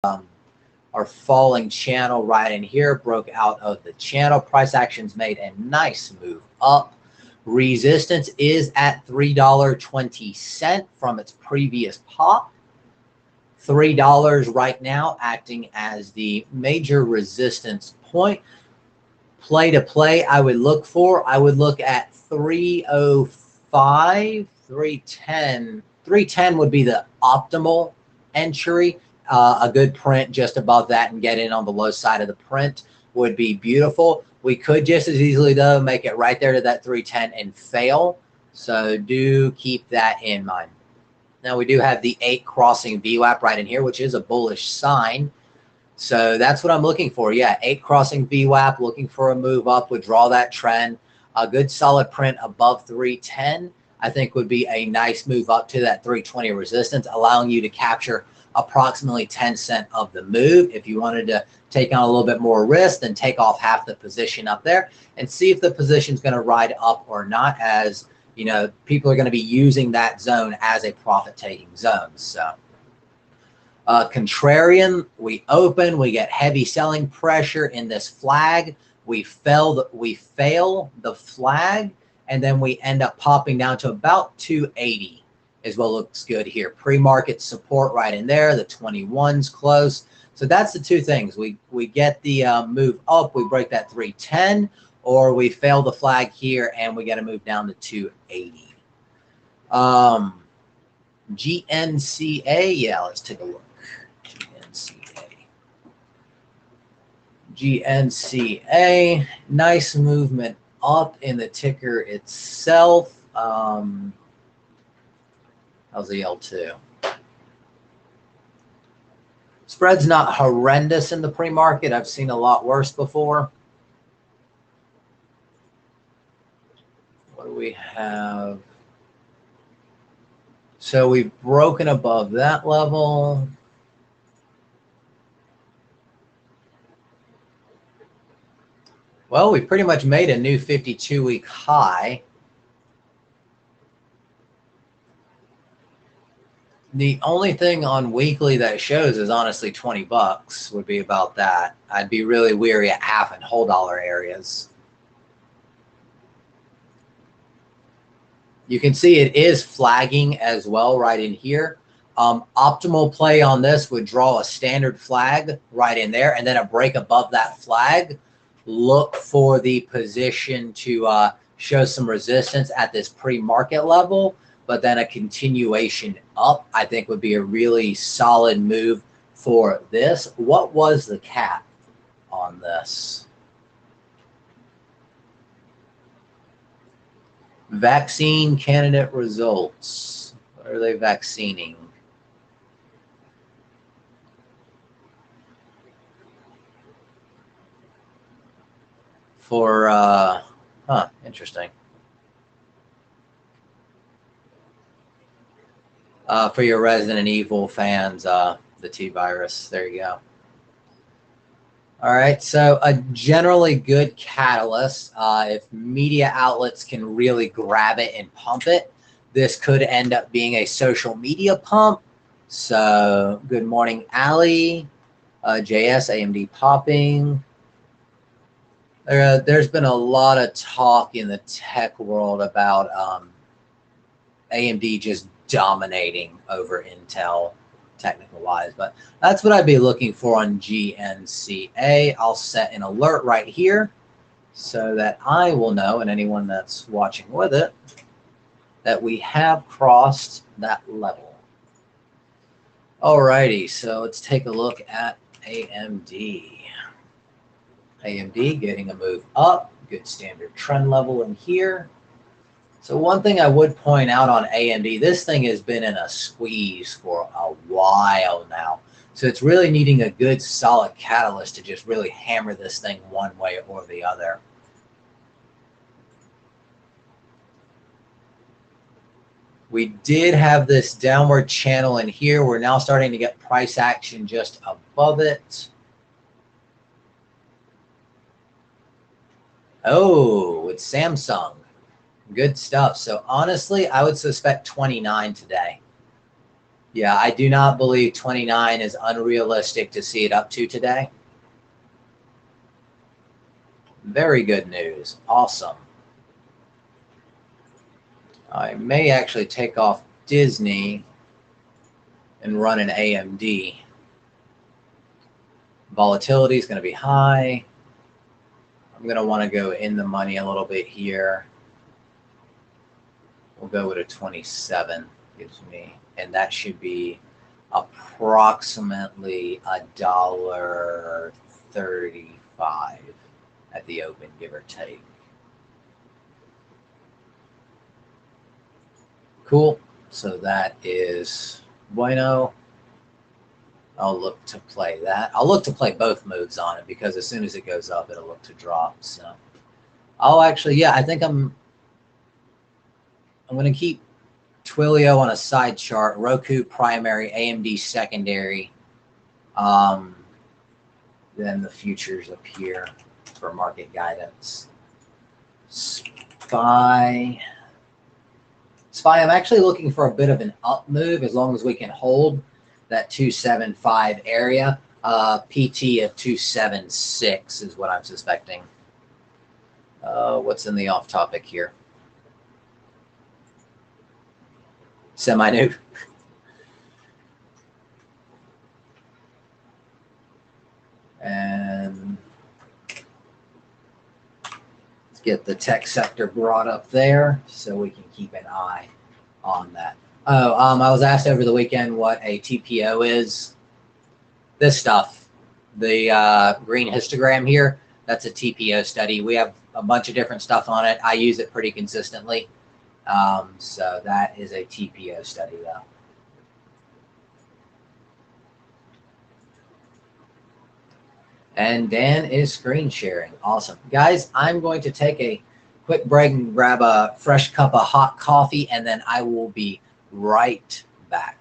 our falling channel right in here, broke out of the channel. Price actions made a nice move up. Resistance is at $3.20 from its previous pop. $3 right now acting as the major resistance point. Play to play, I would look at 305, 310. 310 would be the optimal entry. A good print just above that and get in on the low side of the print would be beautiful. We could just as easily, though, make it right there to that 310 and fail. So do keep that in mind. Now we do have the 8 crossing VWAP right in here, which is a bullish sign. So that's what I'm looking for. Yeah, 8 crossing VWAP, looking for a move up, would draw that trend. A good solid print above 310, I think would be a nice move up to that 320 resistance, allowing you to capture approximately 10 cents of the move. If you wanted to take on a little bit more risk, then take off half the position up there and see if the position is going to ride up or not, as you know, people are going to be using that zone as a profit-taking zone. So contrarian, we open, we get heavy selling pressure in this flag. We fail the flag, and then we end up popping down to about 280 is what looks good here. Pre-market support right in there. The 21's close. So that's the two things. We get the move up, we break that 310, or we fail the flag here and we got to move down to 280. GNCA, yeah, let's take a look. GNCA, nice movement up in the ticker itself. How's the L2? Spread's not horrendous in the pre-market. I've seen a lot worse before. What do we have? So we've broken above that level. Well, we pretty much made a new 52-week high. The only thing on weekly that shows is honestly 20 bucks would be about that. I'd be really weary at half and whole dollar areas. You can see it is flagging as well right in here. Optimal play on this would draw a standard flag right in there and then a break above that flag. Look for the position to show some resistance at this pre-market level, but then a continuation up, I think, would be a really solid move for this. What was the cap on this? Vaccine candidate results. What are they vaccinating? For, interesting. For your Resident Evil fans, the T-virus. There you go. All right, so a generally good catalyst. If media outlets can really grab it and pump it, this could end up being a social media pump. So good morning, Ali. JS, AMD popping. There's been a lot of talk in the tech world about AMD just dominating over Intel technical wise, but that's what I'd be looking for on GNCA. I'll set an alert right here so that I will know, and anyone that's watching with it, that we have crossed that level. Alrighty, so let's take a look at AMD. AMD getting a move up, good standard trend level in here. So one thing I would point out on AMD, this thing has been in a squeeze for a while now. So it's really needing a good solid catalyst to just really hammer this thing one way or the other. We did have this downward channel in here. We're now starting to get price action just above it. Oh, it's Samsung. Good stuff. So honestly, I would suspect 29 today. Yeah, I do not believe 29 is unrealistic to see it up to today. Very good news. Awesome. I may actually take off Disney and run an AMD. Volatility is going to be high. I'm going to want to go in the money a little bit here. We'll go with a 27 gives me, and that should be approximately $1.35 at the open, give or take. Cool. So that is bueno. I'll look to play that. I'll look to play both moves on it because as soon as it goes up, it'll look to drop. So I'll actually, yeah, I think I'm going to keep Twilio on a side chart, Roku primary, AMD secondary. Then the futures up here for market guidance. SPY, I'm actually looking for a bit of an up move as long as we can hold that 275 area. PT of 276 is what I'm suspecting. What's in the off topic here? Semi-new. And let's get the tech sector brought up there so we can keep an eye on that. Oh, I was asked over the weekend what a TPO is. This stuff, the green histogram here, that's a TPO study. We have a bunch of different stuff on it. I use it pretty consistently. So that is a TPO study though. And Dan is screen sharing. Awesome. Guys, I'm going to take a quick break and grab a fresh cup of hot coffee, and then I will be right back.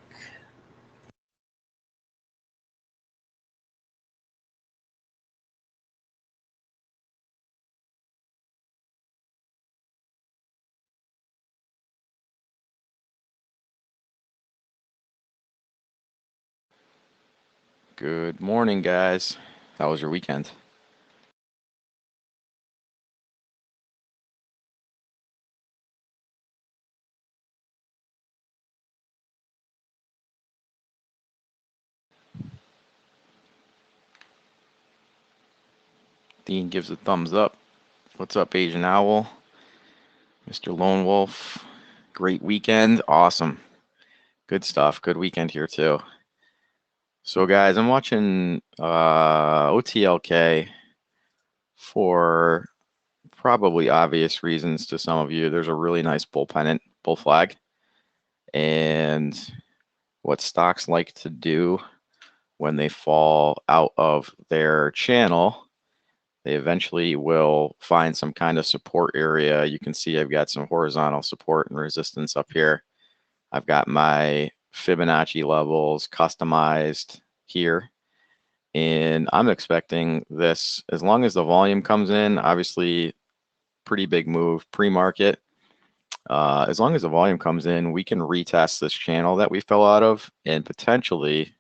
Good morning, guys. How was your weekend? Dean gives a thumbs up. What's up, Asian Owl? Mr. Lone Wolf. Great weekend. Awesome. Good stuff. Good weekend here, too. So, guys, I'm watching OTLK for probably obvious reasons to some of you. There's a really nice bull pennant, bull flag. And what stocks like to do when they fall out of their channel, they eventually will find some kind of support area. You can see I've got some horizontal support and resistance up here. I've got my Fibonacci levels customized here. And I'm expecting this, as long as the volume comes in, obviously pretty big move pre-market. As long as the volume comes in, we can retest this channel that we fell out of and potentially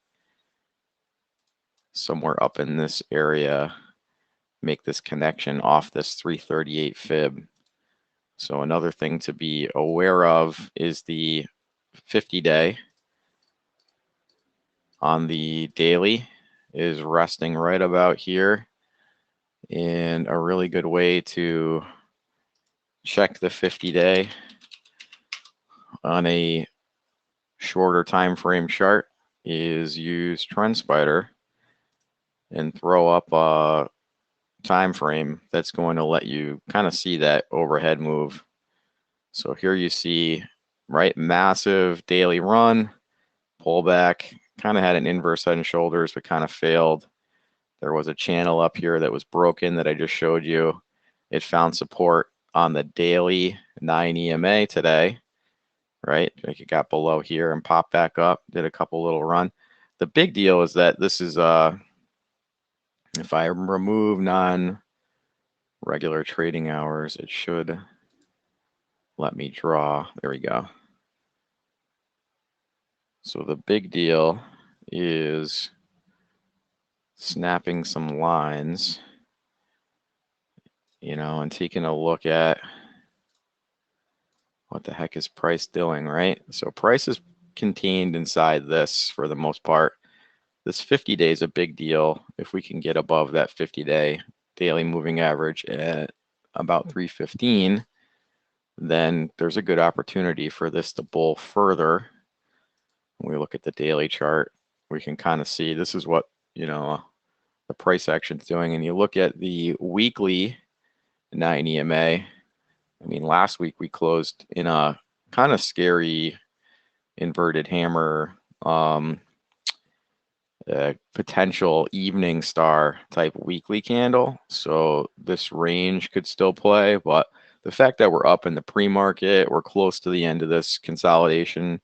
somewhere up in this area make this connection off this 338 fib. So another thing to be aware of is the 50-day on the daily is resting right about here. And a really good way to check the 50-day on a shorter time frame chart is use TrendSpider and throw up a time frame that's going to let you kind of see that overhead move. So here you see, right, massive daily run, pullback, kind of had an inverse head and shoulders, but kind of failed. There was a channel up here that was broken that I just showed you. It found support on the daily 9 EMA today, right? Like it got below here and popped back up, did a couple little run. The big deal is that this is, if I remove non-regular trading hours, it should let me draw. There we go. So the big deal is snapping some lines, you know, and taking a look at what the heck is price doing, right? So price is contained inside this for the most part. This 50-day is a big deal. If we can get above that 50-day daily moving average at about 315, then there's a good opportunity for this to bull further. When we look at the daily chart, we can kind of see this is what, you know, the price action's doing. And you look at the weekly 9 EMA. I mean, last week we closed in a kind of scary inverted hammer, potential evening star type weekly candle. So this range could still play, but the fact that we're up in the pre-market, we're close to the end of this consolidation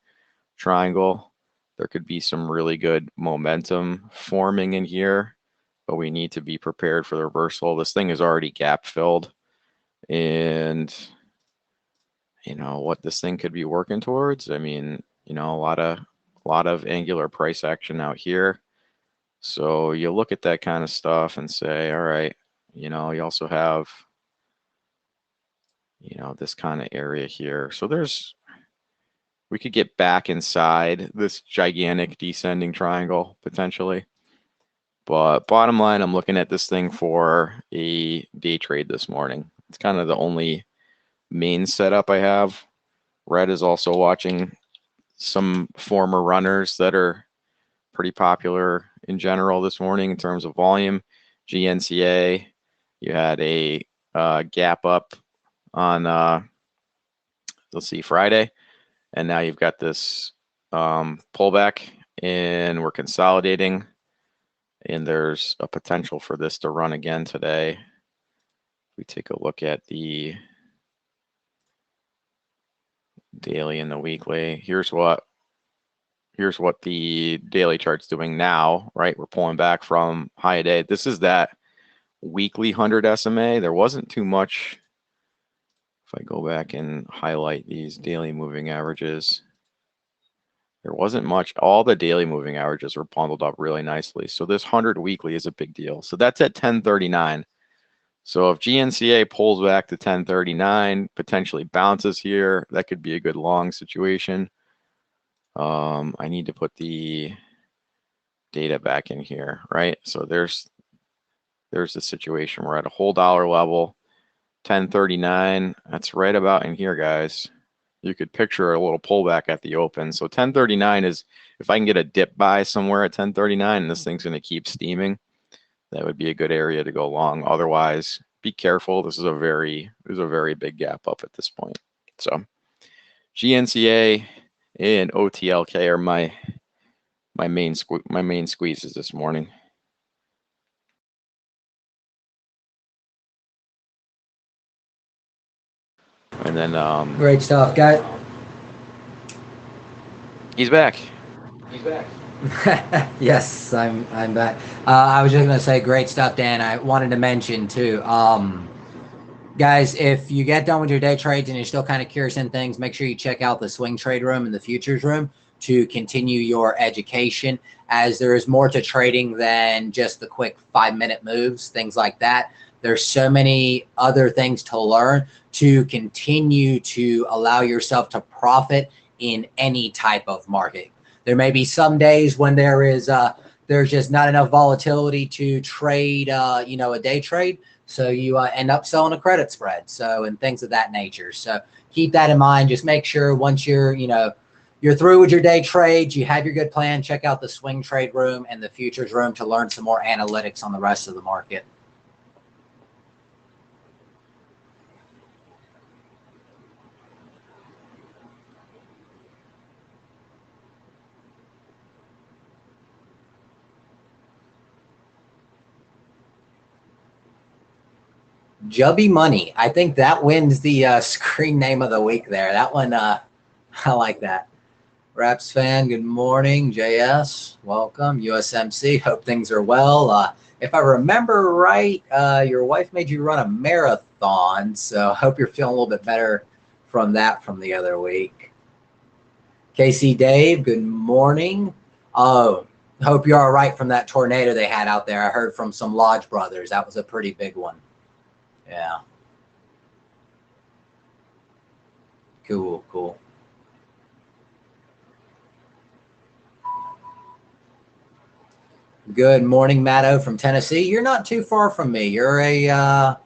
triangle, there could be some really good momentum forming in here, but we need to be prepared for the reversal. This thing is already gap filled, and you know what this thing could be working towards. I mean, you know, a lot of angular price action out here. So you look at that kind of stuff and say, all right, you know, you also have, you know, this kind of area here. So we could get back inside this gigantic descending triangle potentially. But bottom line, I'm looking at this thing for a day trade this morning. It's kind of the only main setup I have. Red is also watching some former runners that are pretty popular in general this morning in terms of volume. GNCA, you had a gap up on, let's see, Friday, and now you've got this pullback, and we're consolidating, and there's a potential for this to run again today. If we take a look at the daily and the weekly, here's what the daily chart's doing now, right? We're pulling back from high day. This is that weekly 100 SMA. There wasn't too much. If I go back and highlight these daily moving averages, there wasn't much. All the daily moving averages were bundled up really nicely. So this 100 weekly is a big deal. So that's at 1039. So if GNCA pulls back to 1039, potentially bounces here, that could be a good long situation. I need to put the data back in here, right? So there's the situation. We're at a whole dollar level, 1039. That's right about in here, guys. You could picture a little pullback at the open. So 1039 is, if I can get a dip buy somewhere at 1039 and this thing's going to keep steaming, that would be a good area to go long. Otherwise, be careful. This is a very big gap up at this point. So GNCA and OTLK are my main squeezes this morning. And then Great stuff, guys. He's back. Yes, I'm back. I was just gonna say great stuff, Dan. I wanted to mention too, guys, if you get done with your day trades and you're still kind of curious in things, make sure you check out the swing trade room and the futures room to continue your education, as there is more to trading than just the quick 5-minute moves, things like that. There's so many other things to learn to continue to allow yourself to profit in any type of market. There may be some days when there's just not enough volatility to trade, you know, a day trade. So you end up selling a credit spread. So, and things of that nature. So keep that in mind. Just make sure once you're through with your day trades, you have your good plan, check out the swing trade room and the futures room to learn some more analytics on the rest of the market. Jubby Money. I think that wins the screen name of the week there. That one, I like that. Raps fan, good morning. JS, welcome. USMC, hope things are well. If I remember right, your wife made you run a marathon, so I hope you're feeling a little bit better from that from the other week. Casey Dave, good morning. Oh, hope you're all right from that tornado they had out there. I heard from some Lodge brothers. That was a pretty big one. Yeah. Cool, cool. Good morning, Matto from Tennessee. You're not too far from me. You're about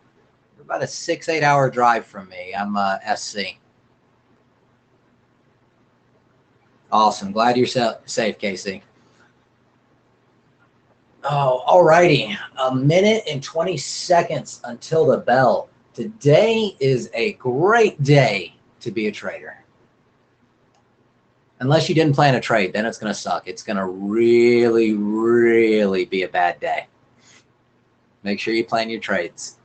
a 6-8 hour drive from me. I'm SC. Awesome. Glad you're safe, Casey. Oh, all righty. A minute and 20 seconds until the bell. Today is a great day to be a trader. Unless you didn't plan a trade, then it's going to suck. It's going to really, really be a bad day. Make sure you plan your trades.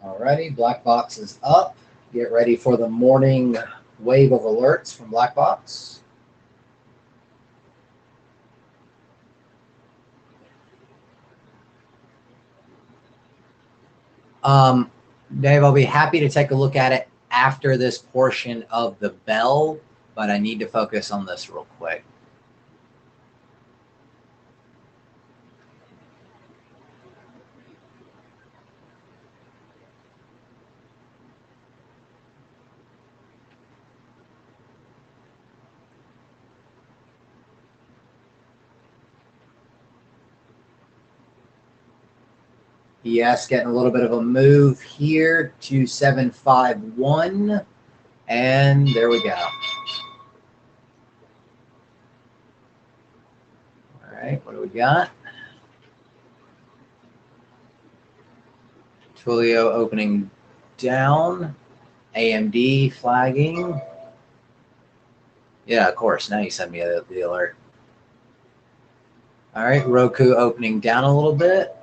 Alrighty, Black Box is up. Get ready for the morning wave of alerts from Black Box. Dave, I'll be happy to take a look at it after this portion of the bell, but I need to focus on this real quick. Yes, getting a little bit of a move here, 2751, and there we go. All right, what do we got? Twilio opening down, AMD flagging. Yeah, of course, now you send me the alert. All right, Roku opening down a little bit.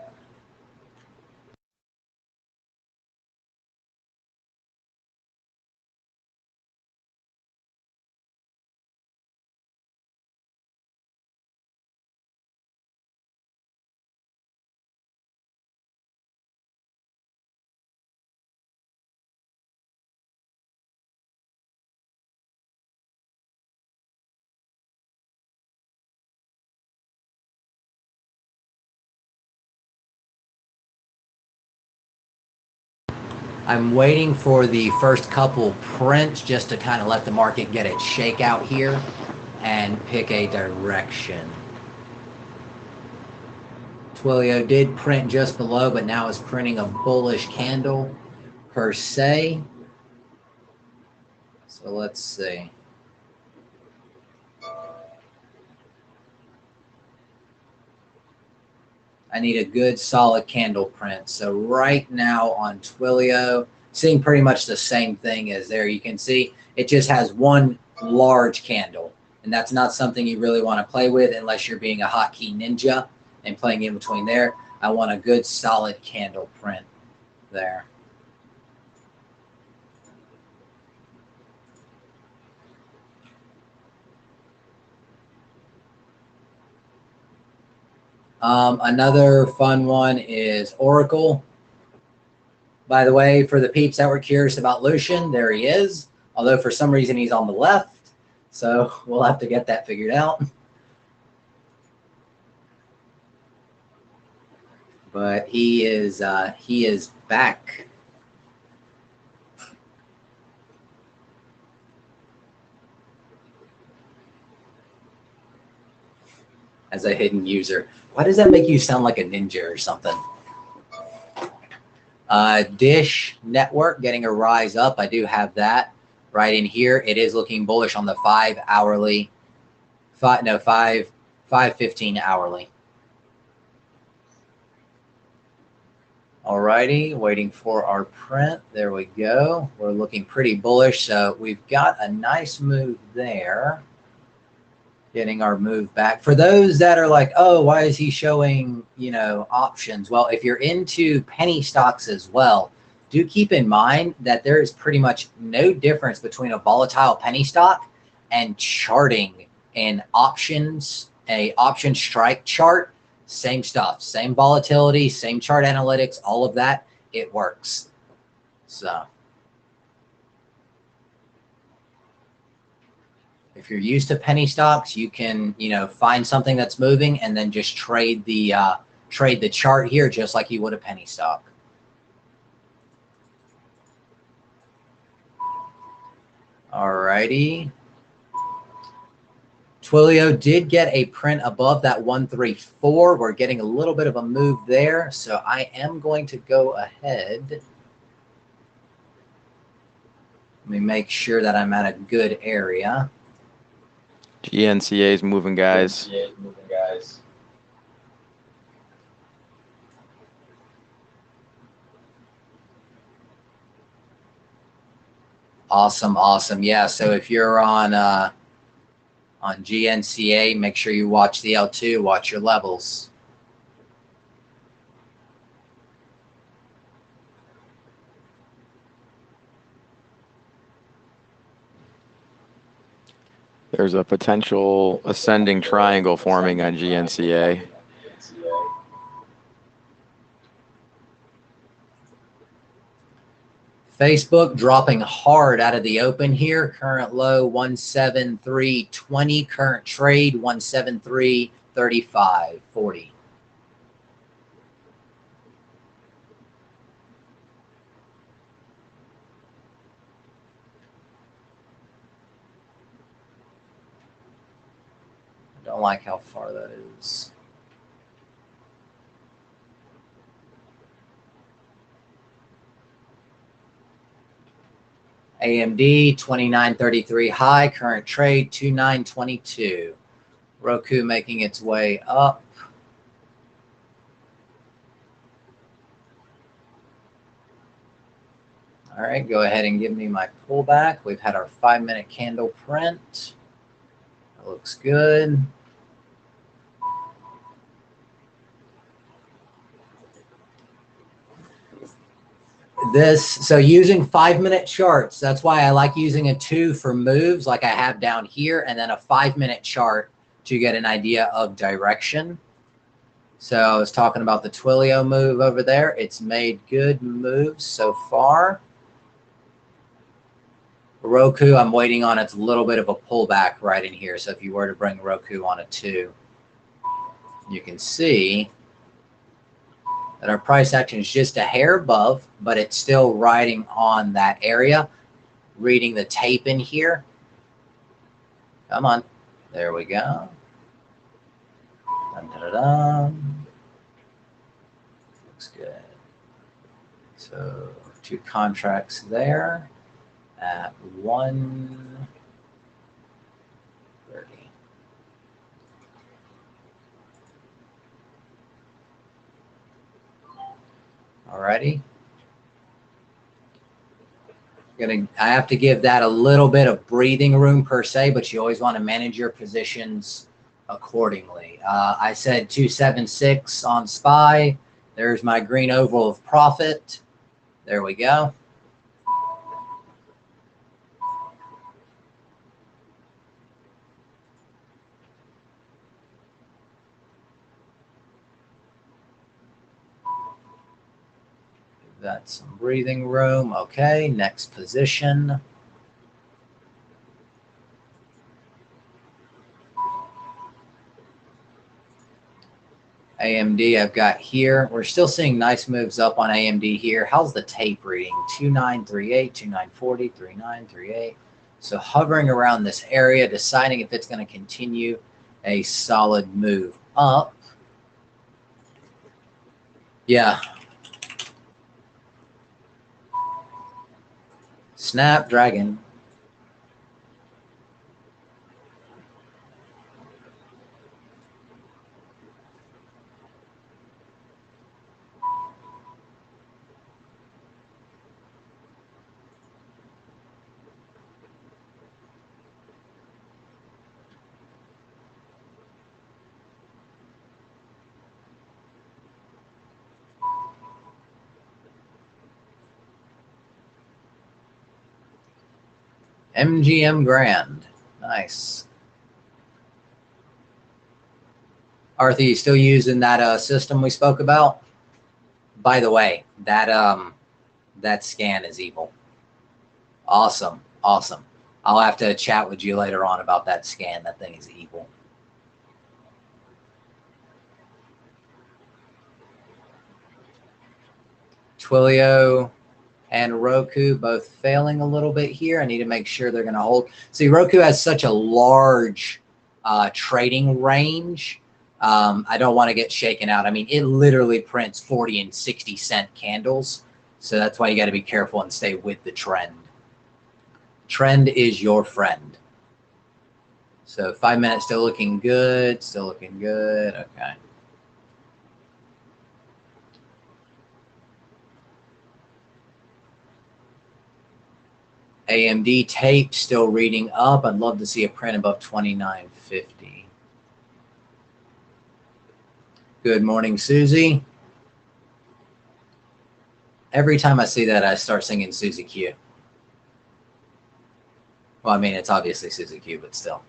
I'm waiting for the first couple prints just to kind of let the market get its shakeout here and pick a direction. Twilio did print just below, but now is printing a bullish candle per se. So let's see. I need a good solid candle print. So right now on Twilio, seeing pretty much the same thing as there. You can see it just has one large candle, and that's not something you really want to play with unless you're being a hotkey ninja and playing in between there. I want a good solid candle print there. Another fun one is Oracle. By the way, for the peeps that were curious about Lucian, there he is. Although for some reason he's on the left. So we'll have to get that figured out. But he is back. As a hidden user. Why does that make you sound like a ninja or something? Dish Network getting a rise up. I do have that right in here. It is looking bullish on the 5-hourly. 515 hourly. Alrighty, waiting for our print. There we go. We're looking pretty bullish. So we've got a nice move there. Getting our move back. For those that are like, oh, why is he showing, options? Well, if you're into penny stocks as well, do keep in mind that there is pretty much no difference between a volatile penny stock and charting and options, a option strike chart, same stuff, same volatility, same chart analytics, all of that, it works. So if you're used to penny stocks, you can, find something that's moving and then just trade the chart here just like you would a penny stock. Alrighty. Twilio did get a print above that 134. We're getting a little bit of a move there, so I am going to go ahead. Let me make sure that I'm at a good area. GNCA is moving, guys. Awesome. Yeah, so if you're on GNCA, make sure you watch the L2, watch your levels. There's a potential ascending triangle forming on GNCA. Facebook dropping hard out of the open here. Current low 173.20. Current trade 173.35.40. I don't like how far that is. AMD 29.33 high, current trade 29.22. Roku making its way up. All right, go ahead and give me my pullback. We've had our 5-minute candle print. That looks good. So using 5-minute charts, that's why I like using a 2 for moves like I have down here, and then a 5-minute chart to get an idea of direction. So I was talking about the Twilio move over there. It's made good moves so far. Roku, I'm waiting on its little bit of a pullback right in here. So if you were to bring Roku on a 2, you can see that our price action is just a hair above, but it's still riding on that area. Reading the tape in here. Come on. There we go. Dun, dun, dun, dun. Looks good. So 2 contracts there at 130. Alrighty. I have to give that a little bit of breathing room per se, but you always want to manage your positions accordingly. I said 276 on SPY. There's my green oval of profit. There we go. That's some breathing room. Okay, next position. AMD I've got here. We're still seeing nice moves up on AMD here. How's the tape reading? 2938, 2940, 3938. So hovering around this area, deciding if it's going to continue a solid move up. Yeah. Snapdragon. MGM Grand. Nice. Arthur, you still using that system we spoke about? By the way, that scan is evil. Awesome. Awesome. I'll have to chat with you later on about that scan. That thing is evil. Twilio and Roku both failing a little bit here. I need to make sure they're going to hold. See, Roku has such a large trading range. I don't want to get shaken out. I mean, it literally prints 40 and 60 cent candles. So that's why you got to be careful and stay with the trend. Trend is your friend. So 5 minutes still looking good. Still looking good. Okay. AMD tape still reading up. I'd love to see a print above 29.50. Good morning, Susie. Every time I see that, I start singing Susie Q. Well, I mean, it's obviously Susie Q, but still.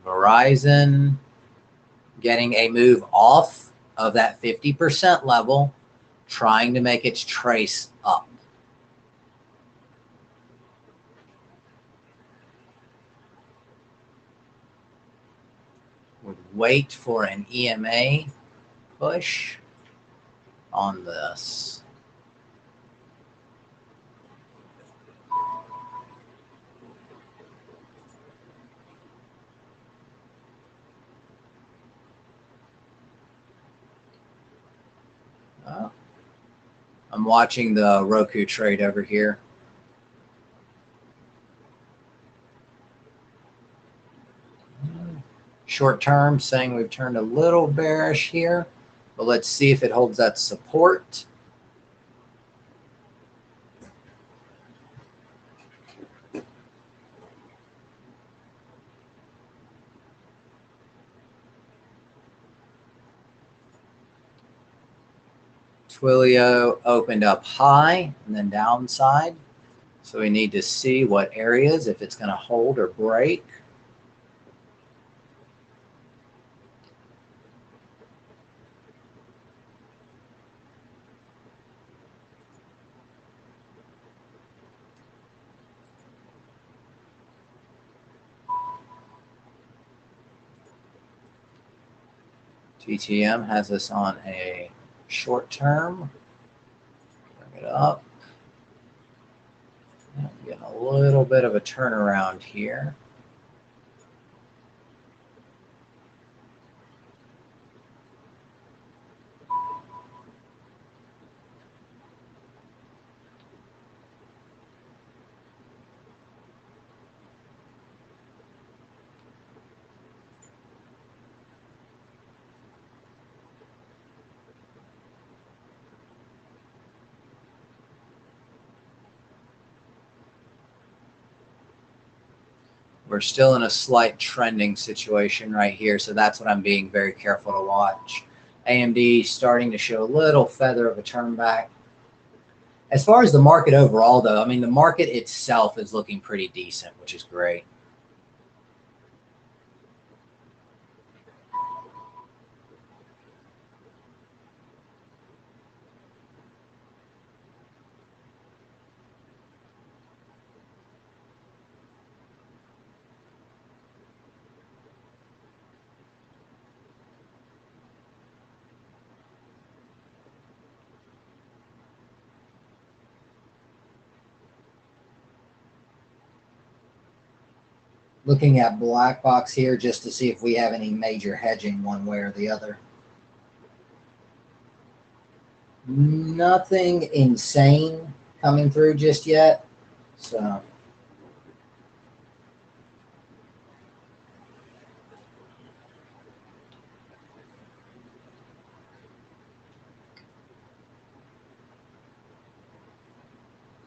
Verizon getting a move off of that 50% level, trying to make its trace up. Would wait for an EMA push on this. I'm watching the Roku trade over here. Short term saying we've turned a little bearish here, but let's see if it holds that support. Twilio opened up high and then downside. So we need to see what areas, if it's going to hold or break. TTM has us on a short term. Bring it up. Getting a little bit of a turnaround here. We're still in a slight trending situation right here, so that's what I'm being very careful to watch. AMD starting to show a little feather of a turn back. As far as the market overall, though, I mean, the market itself is looking pretty decent, which is great. Looking at black box here just to see if we have any major hedging one way or the other. Nothing insane coming through just yet. So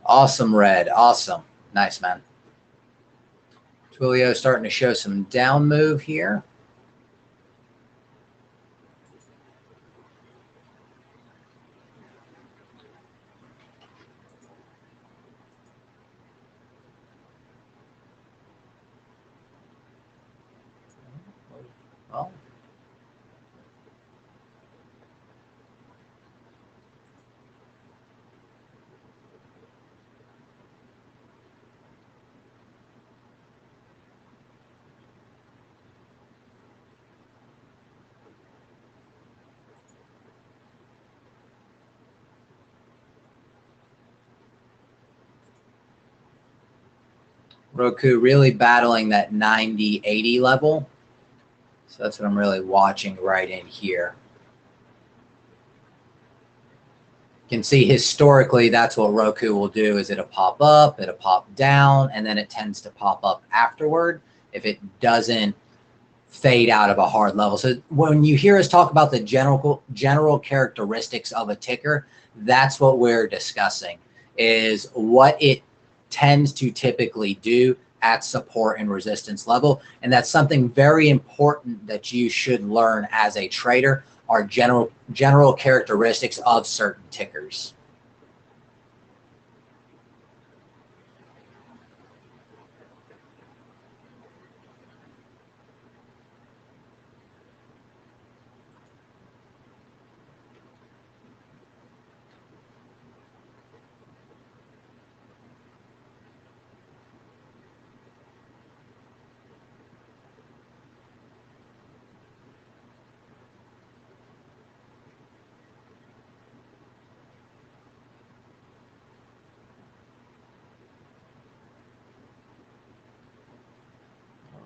awesome, Red. Awesome. Nice, man. Twilio starting to show some down move here. Well, Roku really battling that 90-80 level. So that's what I'm really watching right in here. You can see historically that's what Roku will do is it'll pop up, it'll pop down, and then it tends to pop up afterward if it doesn't fade out of a hard level. So when you hear us talk about the general characteristics of a ticker, that's what we're discussing, is what it tends to typically do at support and resistance level. And that's something very important that you should learn as a trader, are general characteristics of certain tickers.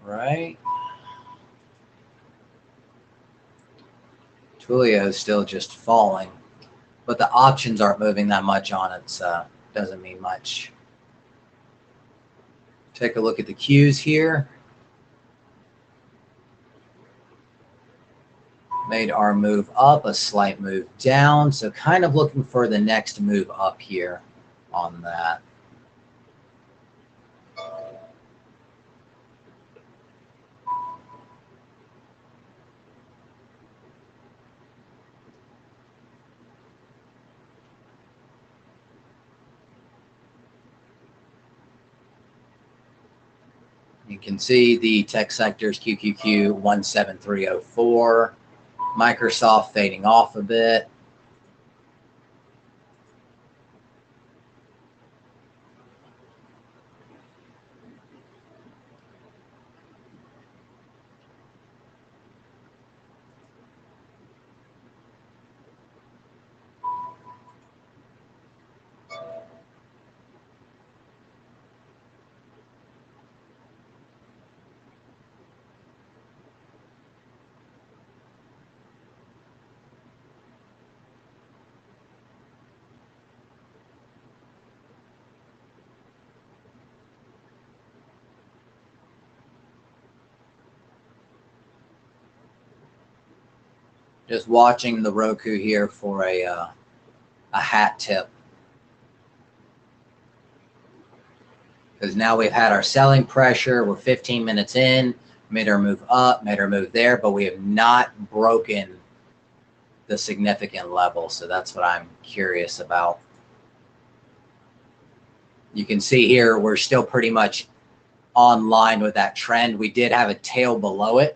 Right. Twilio is still just falling, but the options aren't moving that much on it, so doesn't mean much. Take a look at the Qs here. Made our move up, a slight move down, so kind of looking for the next move up here on that. You can see the tech sectors QQQ 17304, Microsoft fading off a bit. Just watching the Roku here for a hat tip. Because now we've had our selling pressure. We're 15 minutes in, made our move up, made our move there, but we have not broken the significant level. So that's what I'm curious about. You can see here we're still pretty much on line with that trend. We did have a tail below it,